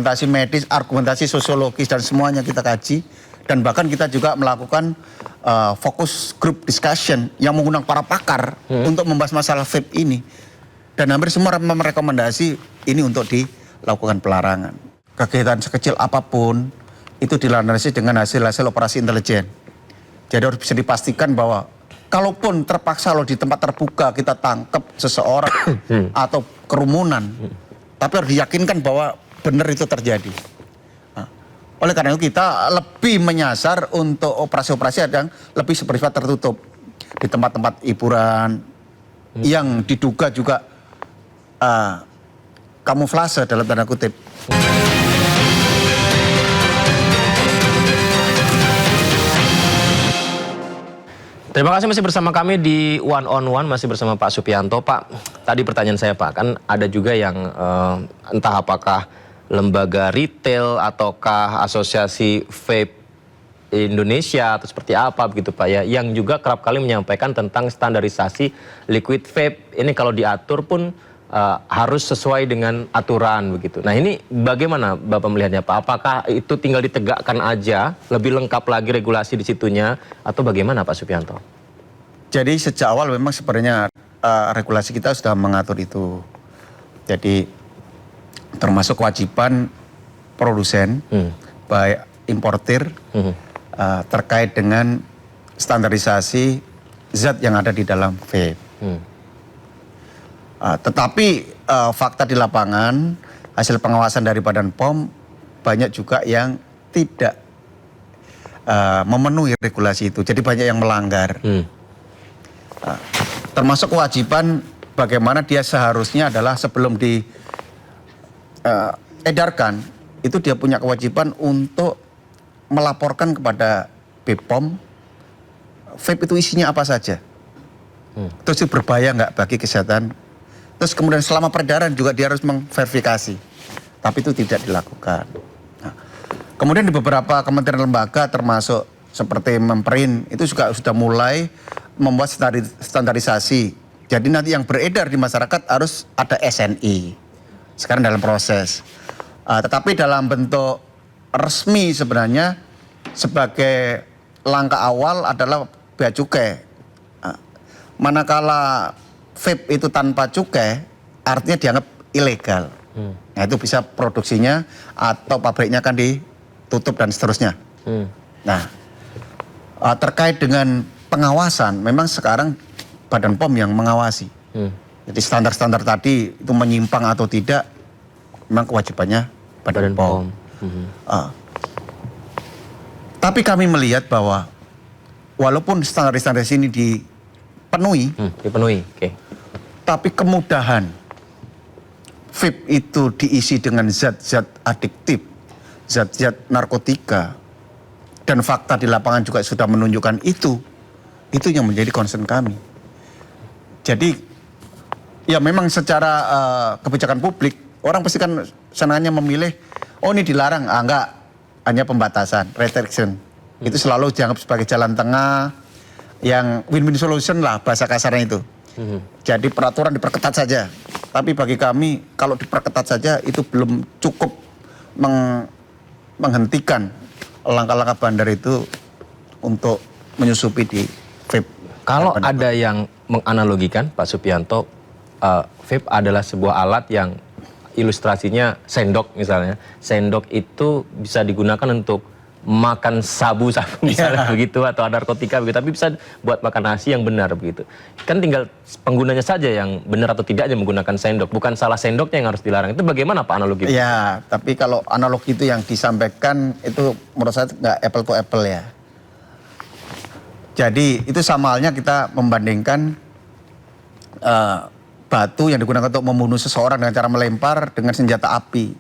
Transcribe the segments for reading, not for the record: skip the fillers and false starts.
argumentasi medis, argumentasi sosiologis dan semuanya kita kaji. Dan bahkan kita juga melakukan fokus group discussion yang mengundang para pakar untuk membahas masalah vape ini. Dan hampir semua merekomendasi ini untuk dilakukan pelarangan. Kegiatan sekecil apapun itu dilandasi dengan hasil-hasil operasi intelijen. Jadi harus bisa dipastikan bahwa kalaupun terpaksa loh di tempat terbuka kita tangkap seseorang atau kerumunan, tapi harus diyakinkan bahwa benar itu terjadi. Nah, oleh karena itu kita lebih menyasar untuk operasi-operasi yang lebih bersifat tertutup di tempat-tempat hiburan yang diduga juga kamuflase dalam tanda kutip. Terima kasih masih bersama kami di One on One, masih bersama Pak Supianto. Pak, tadi pertanyaan saya Pak, kan ada juga yang entah apakah lembaga retail ataukah asosiasi vape Indonesia atau seperti apa begitu Pak ya, yang juga kerap kali menyampaikan tentang standarisasi liquid vape. Ini kalau diatur pun harus sesuai dengan aturan begitu. Nah ini bagaimana Bapak melihatnya Pak? Apakah itu tinggal ditegakkan aja, lebih lengkap lagi regulasi di situnya, atau bagaimana Pak Supianto? Jadi sejak awal memang sebenarnya regulasi kita sudah mengatur itu. Jadi termasuk kewajiban produsen, baik importir, terkait dengan standarisasi zat yang ada di dalam vape. Tetapi fakta di lapangan, hasil pengawasan dari Badan POM banyak juga yang tidak memenuhi regulasi itu. Jadi banyak yang melanggar. Termasuk kewajiban bagaimana dia seharusnya adalah sebelum diedarkan, itu dia punya kewajiban untuk melaporkan kepada BPOM vape itu isinya apa saja. Terus itu berbahaya nggak bagi kesehatan. Terus kemudian selama peredaran juga dia harus memverifikasi. Tapi itu tidak dilakukan. Nah, kemudian di beberapa kementerian lembaga termasuk seperti Memperin itu juga sudah mulai membuat standarisasi. Jadi nanti yang beredar di masyarakat harus ada SNI. Sekarang dalam proses. Tetapi dalam bentuk resmi sebenarnya sebagai langkah awal adalah bea cukai. Manakala vape itu tanpa cukai, artinya dianggap ilegal. Nah itu bisa produksinya atau pabriknya kan ditutup dan seterusnya. Nah terkait dengan pengawasan, memang sekarang Badan POM yang mengawasi. Jadi standar-standar tadi itu menyimpang atau tidak, memang kewajibannya Badan POM. Tapi kami melihat bahwa walaupun standar-standar ini dipenuhi, tapi kemudahan vape itu diisi dengan zat-zat adiktif, zat-zat narkotika, dan fakta di lapangan juga sudah menunjukkan itu yang menjadi concern kami. Jadi ya memang secara kebijakan publik, orang pasti kan senangnya memilih, oh ini dilarang, enggak, hanya pembatasan, restriction. Itu selalu dianggap sebagai jalan tengah, yang win-win solution lah bahasa kasarnya itu. Jadi peraturan diperketat saja. Tapi bagi kami kalau diperketat saja itu belum cukup menghentikan langkah-langkah bandar itu untuk menyusupi di vape. Kalau ada yang menganalogikan Pak Supianto, vape adalah sebuah alat yang ilustrasinya sendok misalnya. Sendok itu bisa digunakan untuk makan sabu-sabu misalnya begitu, atau ada narkotika begitu, tapi bisa buat makan nasi yang benar begitu. Kan tinggal penggunanya saja yang benar atau tidaknya menggunakan sendok, bukan salah sendoknya yang harus dilarang. Itu bagaimana Pak analogi? Ya, tapi kalau analogi itu yang disampaikan itu menurut saya nggak apple to apple ya. Jadi itu sama halnya kita membandingkan batu yang digunakan untuk membunuh seseorang dengan cara melempar dengan senjata api.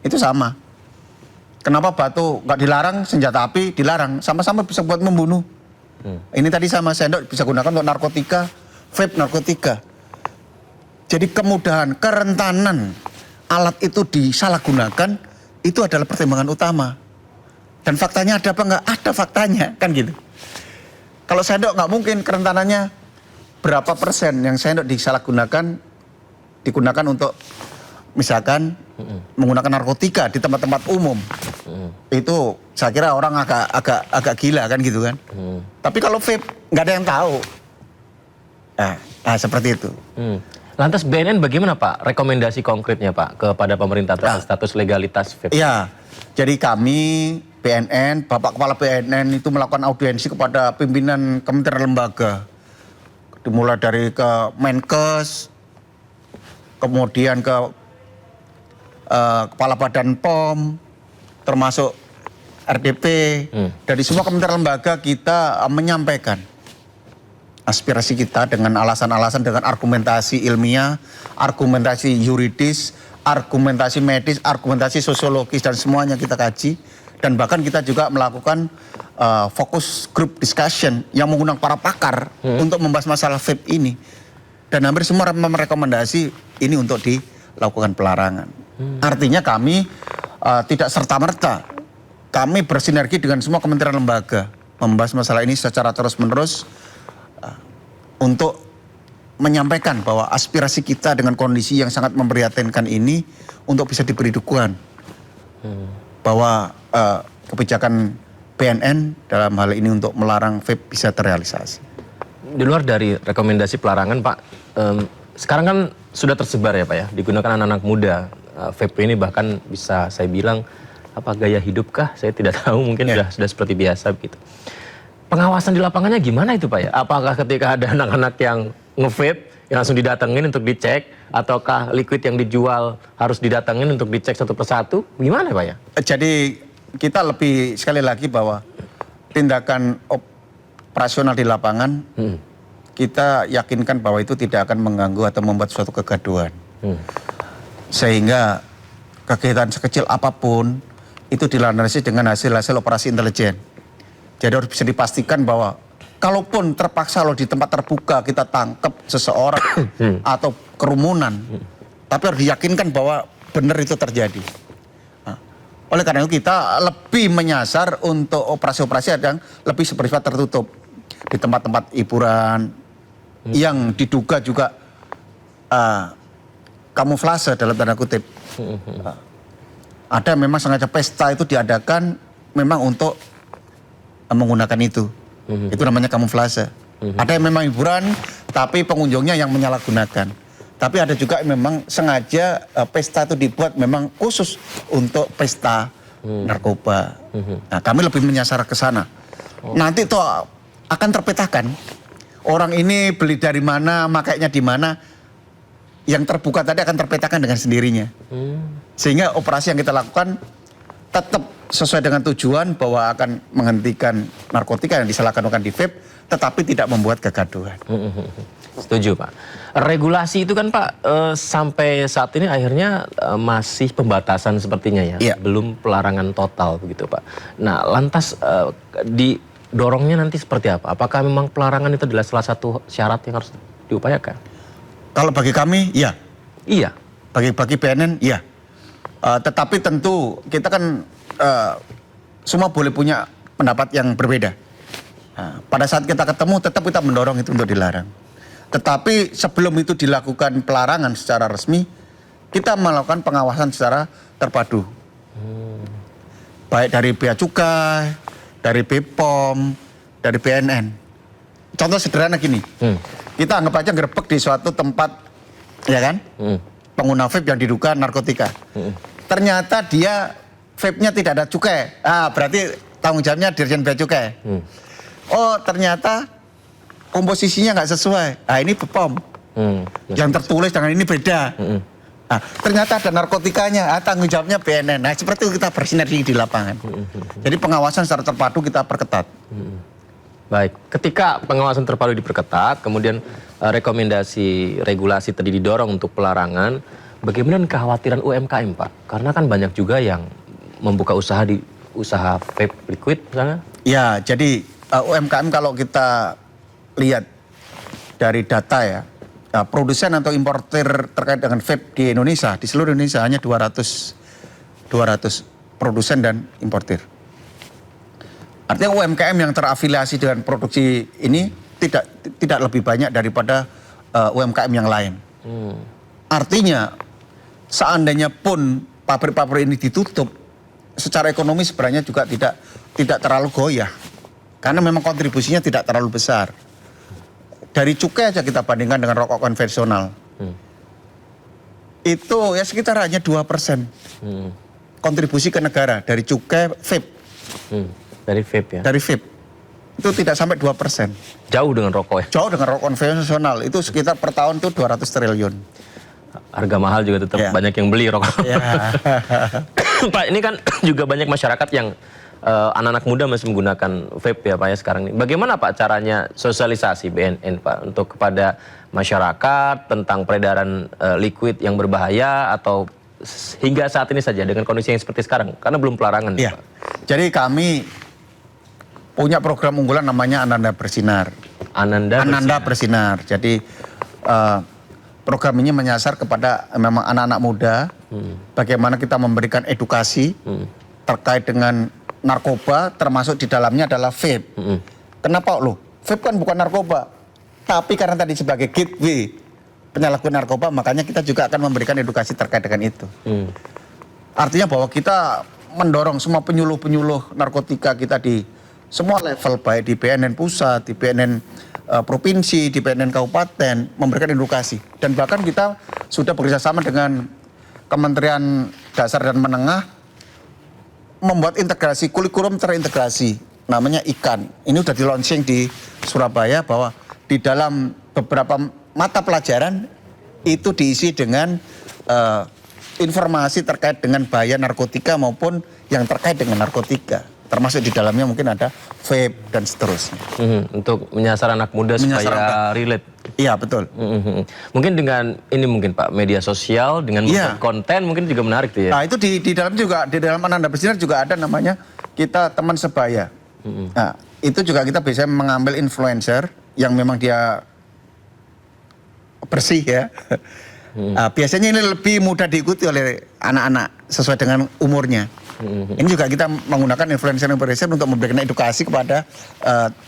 Itu sama. Kenapa batu nggak dilarang, senjata api dilarang? Sama-sama bisa buat membunuh. Ini tadi sama sendok bisa gunakan untuk narkotika, vape narkotika. Jadi kemudahan, kerentanan alat itu disalahgunakan itu adalah pertimbangan utama. Dan faktanya ada apa nggak? Ada faktanya, kan gitu. Kalau sendok nggak mungkin kerentanannya berapa persen yang sendok digunakan untuk misalkan menggunakan narkotika di tempat-tempat umum, itu saya kira orang agak gila kan gitu kan. Tapi kalau vape nggak ada yang tahu. Nah seperti itu. Lantas BNN bagaimana Pak rekomendasi konkretnya Pak kepada pemerintah terkait status legalitas vape? Iya, jadi kami BNN, Bapak Kepala BNN itu melakukan audiensi kepada pimpinan kementerian lembaga. Dimulai dari ke Menkes, kemudian ke Kepala Badan POM, termasuk RDP. Dari semua kementerian lembaga kita menyampaikan aspirasi kita dengan alasan-alasan, dengan argumentasi ilmiah, argumentasi yuridis, argumentasi medis, argumentasi sosiologis, dan semuanya kita kaji. Dan bahkan kita juga melakukan fokus group discussion yang mengundang para pakar untuk membahas masalah vape ini. Dan hampir semua merekomendasi ini untuk dilakukan pelarangan. Artinya kami tidak serta-merta. Kami bersinergi dengan semua kementerian lembaga membahas masalah ini secara terus-menerus untuk menyampaikan bahwa aspirasi kita dengan kondisi yang sangat memprihatinkan ini untuk bisa diberi dukungan. Bahwa kebijakan BNN dalam hal ini untuk melarang vape bisa terrealisasi. Di luar dari rekomendasi pelarangan Pak, sekarang kan sudah tersebar ya Pak ya, digunakan anak-anak muda. Vape ini bahkan bisa saya bilang apa gaya hidup kah? Saya tidak tahu, mungkin sudah seperti biasa begitu. Pengawasan di lapangannya gimana itu Pak ya? Apakah ketika ada anak-anak yang nge-vape yang langsung didatengin untuk dicek, ataukah liquid yang dijual harus didatengin untuk dicek satu persatu? Gimana Pak ya? Jadi kita lebih sekali lagi bahwa tindakan operasional di lapangan kita yakinkan bahwa itu tidak akan mengganggu atau membuat suatu kegaduhan. Sehingga kegiatan sekecil apapun itu dilandasi dengan hasil-hasil operasi intelijen. Jadi harus bisa dipastikan bahwa kalaupun terpaksa loh di tempat terbuka kita tangkap seseorang atau kerumunan, tapi harus diyakinkan bahwa benar itu terjadi. Nah, oleh karena itu kita lebih menyasar untuk operasi-operasi yang lebih bersifat tertutup di tempat-tempat hiburan yang diduga juga kamuflase dalam tanda kutip. Ada memang sengaja pesta itu diadakan memang untuk menggunakan itu. Itu namanya kamuflase. Ada yang memang hiburan tapi pengunjungnya yang menyalahgunakan. Tapi ada juga yang memang sengaja pesta itu dibuat memang khusus untuk pesta narkoba. Nah, kami lebih menyasar ke sana. Nanti itu akan terpetakan. Orang ini beli dari mana, makainya di mana. Yang terbuka tadi akan terpetakan dengan sendirinya. Sehingga operasi yang kita lakukan tetap sesuai dengan tujuan bahwa akan menghentikan narkotika yang disalahgunakan di vape, tetapi tidak membuat kegaduhan. Setuju Pak. Regulasi itu kan Pak sampai saat ini akhirnya masih pembatasan sepertinya ya, belum pelarangan total begitu Pak. Nah lantas didorongnya nanti seperti apa? Apakah memang pelarangan itu adalah salah satu syarat yang harus diupayakan? Kalau bagi kami, ya. Iya. Bagi BNN, ya. Tetapi tentu kita kan semua boleh punya pendapat yang berbeda. Pada saat kita ketemu, tetap kita mendorong itu untuk dilarang. Tetapi sebelum itu dilakukan pelarangan secara resmi, kita melakukan pengawasan secara terpadu. Baik dari Bea Cukai, dari BPOM, dari BNN. Contoh sederhana gini. Kita anggap aja ngerebek di suatu tempat, ya kan? Pengguna vape yang diduga narkotika. Ternyata dia vape-nya tidak ada cukai. Berarti tanggung jawabnya Dirjen Bea Cukai. Oh, ternyata komposisinya nggak sesuai. Ini BPOM. Yang tertulis dengan ini beda. Ternyata ada narkotikanya. Tanggung jawabnya BNN. Nah, seperti itu kita bersinergi di lapangan. Jadi pengawasan secara terpadu kita perketat. Baik, ketika pengawasan terpadu diperketat, kemudian rekomendasi regulasi tadi didorong untuk pelarangan, bagaimana kekhawatiran UMKM Pak? Karena kan banyak juga yang membuka usaha di usaha vape liquid misalnya. Ya, jadi UMKM kalau kita lihat dari data ya, produsen atau importer terkait dengan vape di Indonesia, di seluruh Indonesia hanya 200 produsen dan importer. Artinya UMKM yang terafiliasi dengan produksi ini tidak lebih banyak daripada UMKM yang lain. Artinya seandainya pun pabrik-pabrik ini ditutup, secara ekonomi sebenarnya juga tidak terlalu goyah. Karena memang kontribusinya tidak terlalu besar. Dari cukai aja kita bandingkan dengan rokok konvensional. Itu ya sekitar hanya 2% kontribusi ke negara dari cukai vape. Dari vape ya? Dari vape. Itu tidak sampai 2%. Jauh dengan rokok ya? Jauh dengan rokok konvensional. Itu sekitar per tahun itu 200 triliun. Harga mahal juga tetap banyak yang beli rokok. Pak, ini kan juga banyak masyarakat yang anak-anak muda masih menggunakan vape ya Pak ya sekarang ini. Bagaimana Pak caranya sosialisasi BNN Pak untuk kepada masyarakat tentang peredaran liquid yang berbahaya atau hingga saat ini saja dengan kondisi yang seperti sekarang? Karena belum pelarangan. Iya. Pak. Jadi kami punya program unggulan namanya Ananda Bersinar. Ananda Bersinar. Jadi program ini menyasar kepada memang anak-anak muda. Bagaimana kita memberikan edukasi terkait dengan narkoba, termasuk di dalamnya adalah vape. Kenapa loh? Vape kan bukan narkoba. Tapi karena tadi sebagai gateway penyalahgunaan narkoba, makanya kita juga akan memberikan edukasi terkait dengan itu. Artinya bahwa kita mendorong semua penyuluh-penyuluh narkotika kita di semua level, baik di BNN pusat, di BNN provinsi, di BNN kabupaten, memberikan edukasi. Dan bahkan kita sudah bekerjasama dengan Kementerian Dasar dan Menengah membuat integrasi, kurikulum terintegrasi, namanya IKAN. Ini sudah di launching di Surabaya bahwa di dalam beberapa mata pelajaran itu diisi dengan informasi terkait dengan bahaya narkotika maupun yang terkait dengan narkotika. Termasuk di dalamnya mungkin ada vape dan seterusnya. Untuk menyasar anak muda supaya relate. Iya betul. Mungkin dengan ini mungkin Pak, media sosial dengan membuat konten mungkin juga menarik tuh ya. Nah itu di dalam juga, di dalam Ananda Bersinar juga ada namanya kita teman sebaya. Nah itu juga kita bisa mengambil influencer yang memang dia bersih ya. Biasanya ini lebih mudah diikuti oleh anak-anak sesuai dengan umurnya. Ini juga kita menggunakan influencer untuk memberikan edukasi kepada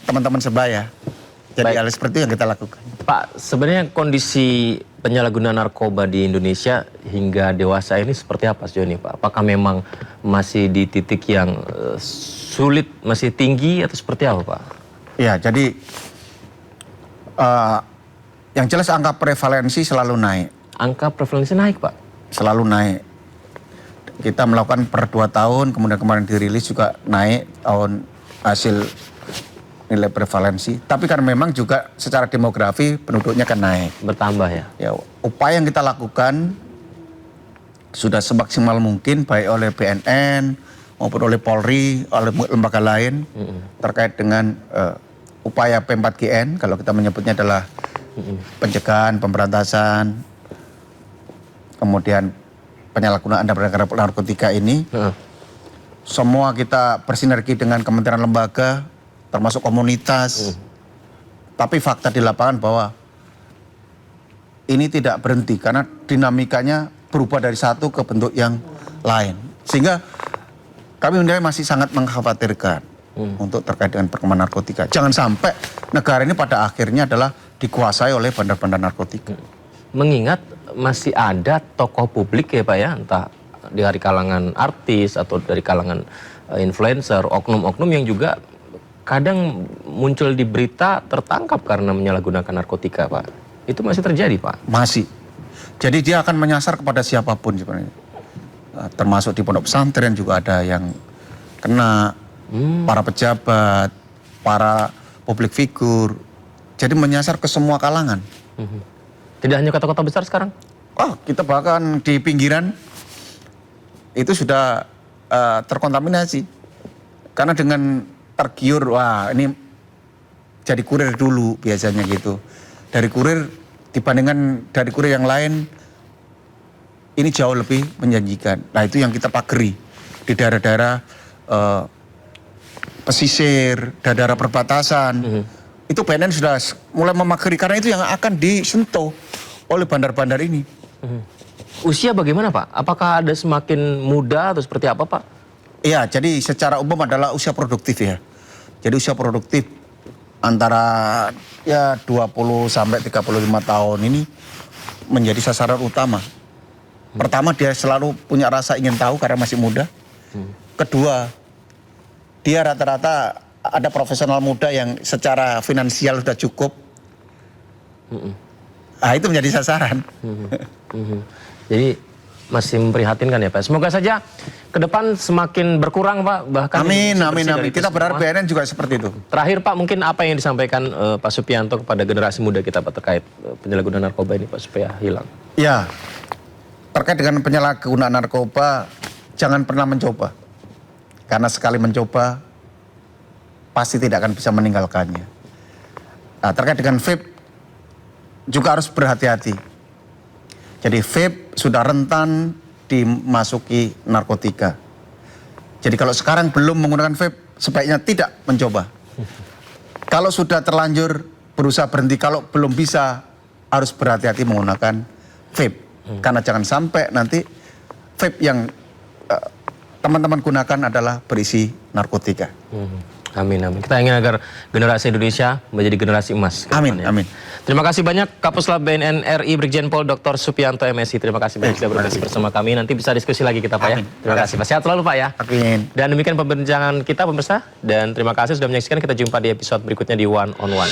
teman-teman sebaya. Jadi hal seperti itu yang kita lakukan. Pak, sebenarnya kondisi penyalahgunaan narkoba di Indonesia hingga dewasa ini seperti apa sejauh ini Pak? Apakah memang masih di titik yang sulit, masih tinggi atau seperti apa Pak? Ya, jadi yang jelas angka prevalensi selalu naik. Angka prevalensi naik Pak? Selalu naik. Kita melakukan per 2 tahun, kemudian kemarin dirilis juga naik tahun hasil nilai prevalensi. Tapi kan memang juga secara demografi penduduknya kan naik. Bertambah ya? Ya, upaya yang kita lakukan sudah semaksimal mungkin baik oleh BNN maupun oleh Polri, oleh lembaga lain terkait dengan upaya P4GN, kalau kita menyebutnya adalah pencegahan, pemberantasan, kemudian penyalahgunaan narkotika ini. Semua kita bersinergi dengan kementerian lembaga, termasuk komunitas. Tapi fakta di lapangan bahwa ini tidak berhenti karena dinamikanya berubah dari satu ke bentuk yang lain. Sehingga kami masih sangat mengkhawatirkan untuk terkait dengan perkembangan narkotika. Jangan sampai negara ini pada akhirnya adalah dikuasai oleh bandar-bandar narkotika. Mengingat masih ada tokoh publik ya Pak ya, entah dari kalangan artis atau dari kalangan influencer, oknum-oknum yang juga kadang muncul di berita tertangkap karena menyalahgunakan narkotika Pak. Itu masih terjadi Pak? Masih. Jadi dia akan menyasar kepada siapapun sebenarnya. Termasuk di pondok pesantren juga ada yang kena, para pejabat, para publik figur. Jadi menyasar ke semua kalangan. Tidak hanya kota-kota besar sekarang? Oh, kita bahkan di pinggiran itu sudah terkontaminasi. Karena dengan tergiur, wah ini jadi kurir dulu biasanya gitu. Dari kurir dibandingkan dari kurir yang lain, ini jauh lebih menjanjikan. Nah itu yang kita pageri di daerah-daerah pesisir, daerah perbatasan. Itu BNN sudah mulai memageri karena itu yang akan disentuh oleh bandar-bandar ini. Usia bagaimana Pak? Apakah ada semakin muda atau seperti apa Pak? Iya, jadi secara umum adalah usia produktif ya. Jadi usia produktif antara ya 20 sampai 35 tahun ini menjadi sasaran utama. Pertama, dia selalu punya rasa ingin tahu karena masih muda. Kedua, dia rata-rata ada profesional muda yang secara finansial sudah cukup. Nah, itu menjadi sasaran. Jadi masih memprihatinkan ya Pak. Semoga saja ke depan semakin berkurang Pak. Bahkan Amin. Kita berharap BNN juga seperti itu. Terakhir Pak, mungkin apa yang disampaikan Pak Supianto kepada generasi muda kita Pak terkait penyalahgunaan narkoba ini Pak supaya hilang? Ya, terkait dengan penyalahgunaan narkoba, jangan pernah mencoba. Karena sekali mencoba, pasti tidak akan bisa meninggalkannya. Nah, terkait dengan vape, juga harus berhati-hati. Jadi vape sudah rentan dimasuki narkotika. Jadi kalau sekarang belum menggunakan vape, sebaiknya tidak mencoba. Kalau sudah terlanjur berusaha berhenti, kalau belum bisa, harus berhati-hati menggunakan vape. Karena jangan sampai nanti vape yang teman-teman gunakan adalah berisi narkotika. Amin. Kita ingin agar generasi Indonesia menjadi generasi emas. Amin. Terima kasih banyak Kapuslab BNN RI Brigjen Pol Dr. Supianto MSI. Terima kasih banyak sudah bergabung bersama kami. Nanti bisa diskusi lagi kita Pak ya. Terima kasih Pak. Sehat selalu Pak ya. Amin. Dan demikian perbincangan kita pemirsa. Dan terima kasih sudah menyaksikan. Kita jumpa di episode berikutnya di One on One.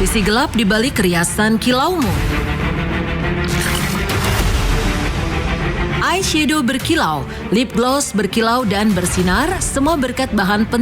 Sisi gelap di balik riasan kilaumu. Eyeshadow berkilau, lip gloss berkilau dan bersinar, semua berkat bahan penting